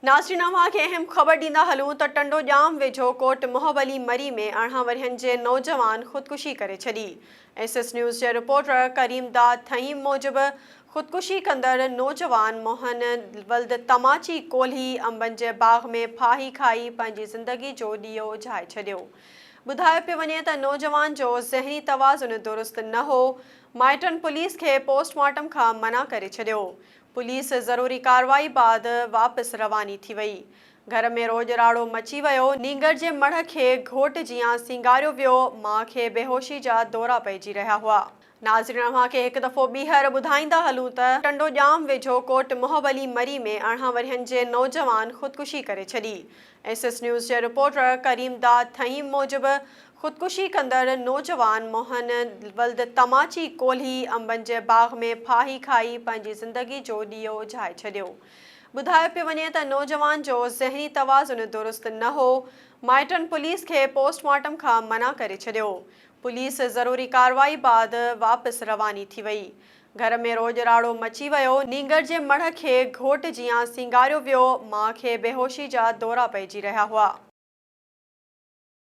नाज़रीन अव्हां खे अहम ख़बर ॾींदा हलूं त टंडो ॼाम वेझो कोट मोहबली मरी में 18 वरियनि जे नौजवान ख़ुदकुशी करे छॾी। एसएस न्यूज़ जे रिपोर्टर करीम दाद थहीम मूजिबि ख़ुदकुशी कंदड़ नौजवान मोहन वल्द तमाची कोल्ही अंबनि जे बाग़ में फाही खाई पंहिंजी ज़िंदगी जो ॾीओ उझाए छॾियो। ॿुधायो पियो वञे त नौजवान जो ज़हनी तवाज़ुन दुरुस्त न हो। माइटनि पुलिस खे पोस्टमार्टम खां मना करे छॾियो। पुलिस ज़रूरी कार्रवाई बाद वापसि रवानी थी वई। घर में रोजराड़ो मची वियो। नींगर जे मढ़ खे घोट जियां सिंगारियो वियो। माउ खे बेहोशी जा दौरा पइजी रहिया हुआ। नाज़रीन अव्हां खे हिकु दफ़ो ॿीहर ॿुधाईंदा हलूं त टंडो ॼाम वेझो कोट मोहबली मरी में 18 वरियनि जे नौजवान ख़ुदकुशी करे छॾी। एसएस न्यूज़ जे रिपोर्टर करीम दाद थहीम मूजिबि ख़ुदकुशी कंदड़ नौजवान मोहन वल्द तमाची कोल्ही अंबनि जे बाग़ में फाही खाई पंहिंजी ज़िंदगी जो ॾीओ उझाए छॾियो। ॿुधायो पियो वञे त नौजवान जो ज़हनी तवाज़ुन दुरुस्त न हो। माइटनि पुलिस खे पोस्टमार्टम खां मना करे छॾियो। पुलिस ज़रूरी कार्रवाई बाद वापसि रवानी थी वई। घर में रोजराड़ो मची वियो। नींगर जे मढ़ खे घोट जियां सिंगारियो वियो। माउ खे बेहोशी जा दौरा पइजी रहिया हुआ।